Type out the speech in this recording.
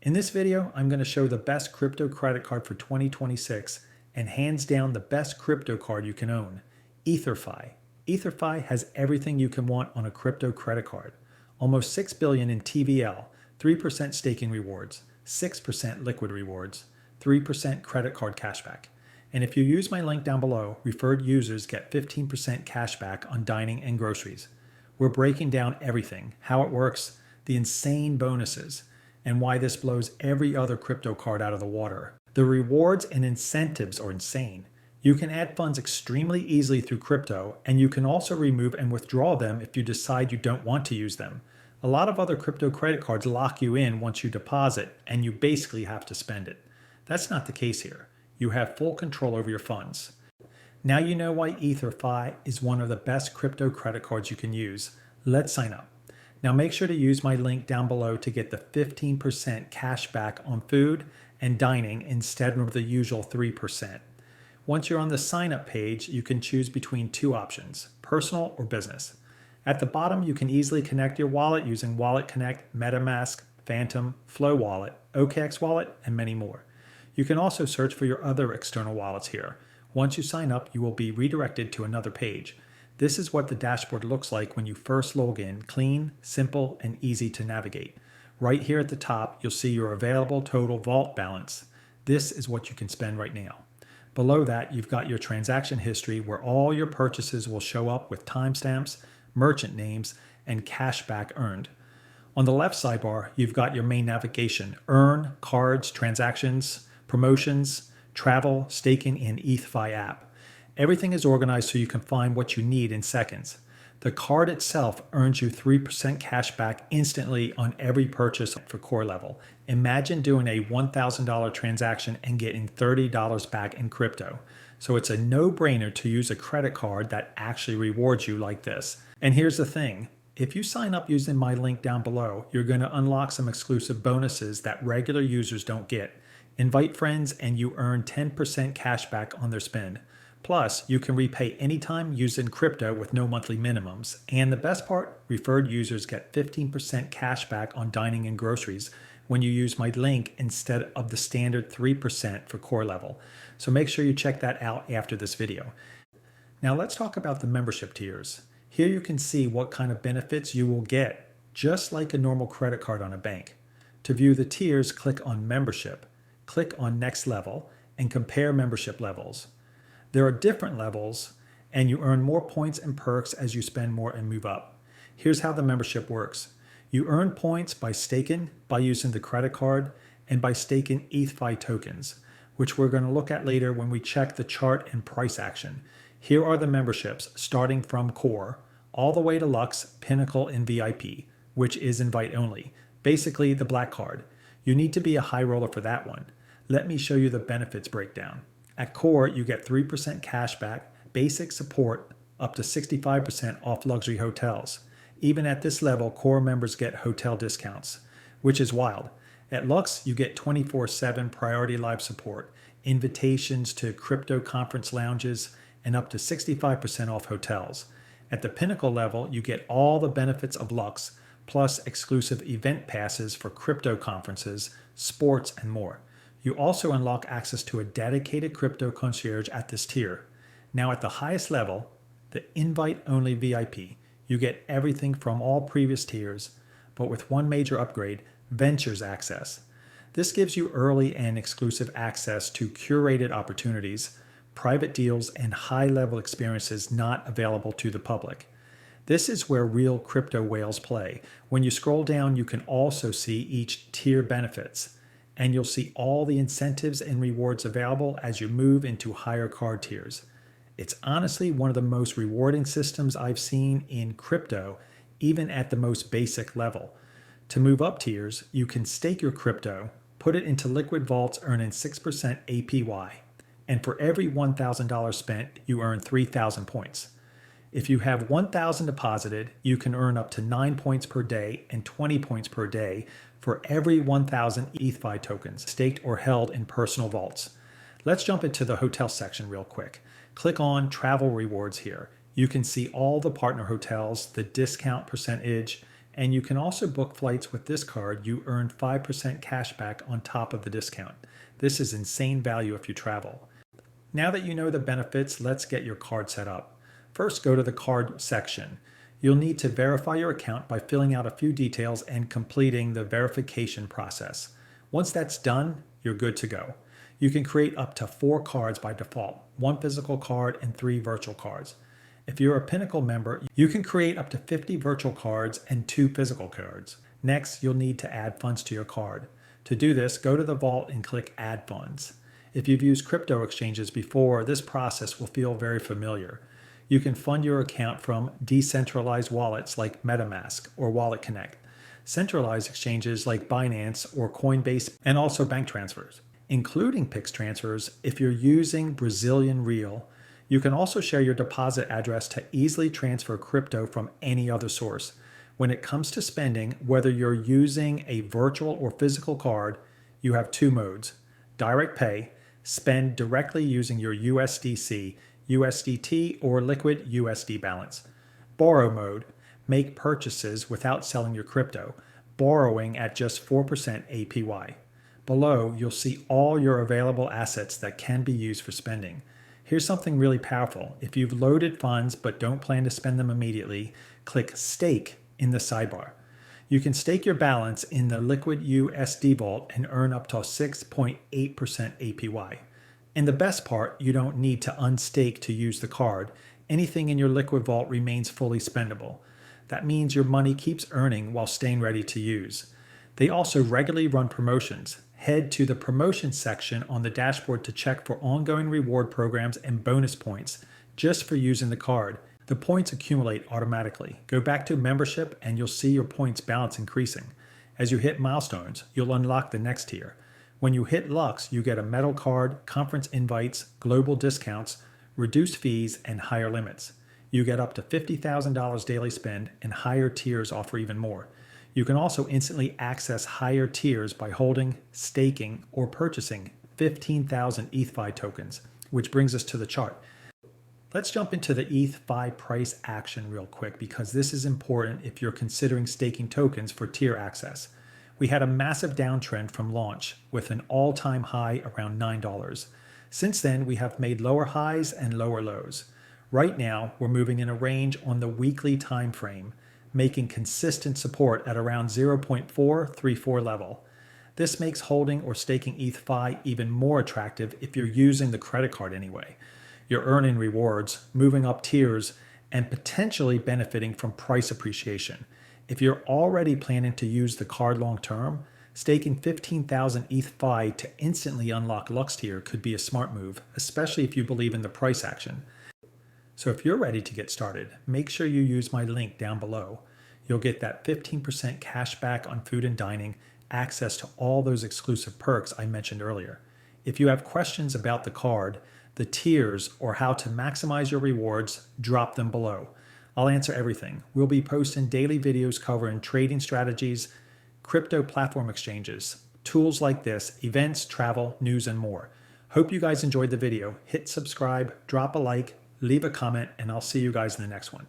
In this video, I'm going to show the best crypto credit card for 2026 and hands down the best crypto card you can own, EtherFi. EtherFi has everything you can want on a crypto credit card. Almost 6 billion in TVL, 3% staking rewards, 6% liquid rewards, 3% credit card cashback. And if you use my link down below, referred users get 15% cashback on dining and groceries. We're breaking down everything, how it works, the insane bonuses, and why this blows every other crypto card out of the water. The rewards and incentives are insane. You can add funds extremely easily through crypto, and you can also remove and withdraw them if you decide you don't want to use them. A lot of other crypto credit cards lock you in once you deposit, and you basically have to spend it. That's not the case here. You have full control over your funds. Now you know why EtherFi is one of the best crypto credit cards you can use. Let's sign up. Now make sure to use my link down below to get the 15% cash back on food and dining instead of the usual 3%. Once you're on the sign up page, you can choose between two options, personal or business. At the bottom, you can easily connect your wallet using Wallet Connect, MetaMask, Phantom, Flow Wallet, OKX Wallet, and many more. You can also search for your other external wallets here. Once you sign up, you will be redirected to another page. This is what the dashboard looks like when you first log in, clean, simple, and easy to navigate. Right here at the top, you'll see your available total vault balance. This is what you can spend right now. Below that, you've got your transaction history where all your purchases will show up with timestamps, merchant names, and cashback earned. On the left sidebar, you've got your main navigation, earn, cards, transactions, promotions, travel, staking, and EtherFi app. Everything is organized so you can find what you need in seconds. The card itself earns you 3% cash back instantly on every purchase for core level. Imagine doing a $1,000 transaction and getting $30 back in crypto. So it's a no-brainer to use a credit card that actually rewards you like this. And here's the thing. If you sign up using my link down below, you're going to unlock some exclusive bonuses that regular users don't get. Invite friends and you earn 10% cash back on their spend. Plus, you can repay anytime using crypto with no monthly minimums. And the best part, referred users get 15% cash back on dining and groceries when you use my link instead of the standard 3% for core level. So make sure you check that out after this video. Now let's talk about the membership tiers. Here you can see what kind of benefits you will get, just like a normal credit card on a bank. To view the tiers, click on Membership, click on Next Level, and compare membership levels. There are different levels, and you earn more points and perks as you spend more and move up. Here's how the membership works. You earn points by staking, by using the credit card, and by staking ETHFi tokens, which we're going to look at later when we check the chart and price action. Here are the memberships, starting from Core, all the way to Lux, Pinnacle, and VIP, which is invite only, basically the black card. You need to be a high roller for that one. Let me show you the benefits breakdown. At Core, you get 3% cash back, basic support, up to 65% off luxury hotels. Even at this level, Core members get hotel discounts, which is wild. At Lux, you get 24/7 priority live support, invitations to crypto conference lounges, and up to 65% off hotels. At the Pinnacle level, you get all the benefits of Lux, plus exclusive event passes for crypto conferences, sports, and more. You also unlock access to a dedicated crypto concierge at this tier. Now at the highest level, the invite-only VIP, you get everything from all previous tiers, but with one major upgrade, Ventures access. This gives you early and exclusive access to curated opportunities, private deals, and high-level experiences not available to the public. This is where real crypto whales play. When you scroll down, you can also see each tier benefits, and you'll see all the incentives and rewards available as you move into higher card tiers. It's honestly one of the most rewarding systems I've seen in crypto, even at the most basic level. To move up tiers, you can stake your crypto, put it into liquid vaults earning 6% APY, and for every $1,000 spent, you earn 3,000 points. If you have 1,000 deposited, you can earn up to 9 points per day and 20 points per day for every 1,000 ETHFi tokens staked or held in personal vaults. Let's jump into the hotel section real quick. Click on Travel Rewards here. You can see all the partner hotels, the discount percentage, And you can also book flights with this card. You earn 5% cash back on top of the discount. This is insane value if you travel. Now that you know the benefits, let's get your card set up. First, go to the card section. You'll need to verify your account by filling out a few details and completing the verification process. Once that's done, you're good to go. You can create up to 4 cards by default, 1 physical card and 3 virtual cards. If you're a Pinnacle member, you can create up to 50 virtual cards and 2 physical cards. Next, you'll need to add funds to your card. To do this, go to the vault and click Add Funds. If you've used crypto exchanges before, this process will feel very familiar. You can fund your account from decentralized wallets like MetaMask or Wallet Connect, centralized exchanges like Binance or Coinbase, and also bank transfers, including Pix transfers. If you're using Brazilian Real, you can also share your deposit address to easily transfer crypto from any other source. When it comes to spending, whether you're using a virtual or physical card, you have 2 modes. Direct Pay, spend directly using your USDC, USDT, or liquid USD balance. Borrow mode, make purchases without selling your crypto, borrowing at just 4% APY. Below, you'll see all your available assets that can be used for spending. Here's something really powerful. If you've loaded funds but don't plan to spend them immediately, click Stake in the sidebar. You can stake your balance in the liquid USD vault and earn up to 6.8% APY. And the best part, you don't need to unstake to use the card. Anything in your liquid vault remains fully spendable. That means your money keeps earning while staying ready to use. They also regularly run promotions. Head to the promotions section on the dashboard to check for ongoing reward programs and bonus points just for using the card. The points accumulate automatically. Go back to membership and you'll see your points balance increasing. As you hit milestones, you'll unlock the next tier. When you hit Lux, you get a metal card, conference invites, global discounts, reduced fees, and higher limits. You get up to $50,000 daily spend, and higher tiers offer even more. You can also instantly access higher tiers by holding, staking, or purchasing 15,000 EtherFi tokens, which brings us to the chart. Let's jump into the EtherFi price action real quick because this is important if you're considering staking tokens for tier access. We had a massive downtrend from launch with an all-time high around $9. Since then, we have made lower highs and lower lows. Right now, we're moving in a range on the weekly time frame, making consistent support at around 0.434 level. This makes holding or staking EtherFi even more attractive if you're using the credit card anyway. You're earning rewards, moving up tiers, and potentially benefiting from price appreciation. If you're already planning to use the card long term, staking 15,000 EtherFi to instantly unlock Lux tier could be a smart move, especially if you believe in the price action. So if you're ready to get started, make sure you use my link down below. You'll get that 15% cash back on food and dining, access to all those exclusive perks I mentioned earlier. If you have questions about the card, the tiers, or how to maximize your rewards, drop them below. I'll answer everything. We'll be posting daily videos covering trading strategies, crypto platform exchanges, tools like this, events, travel, news, and more. Hope you guys enjoyed the video. Hit subscribe, drop a like, leave a comment, and I'll see you guys in the next one.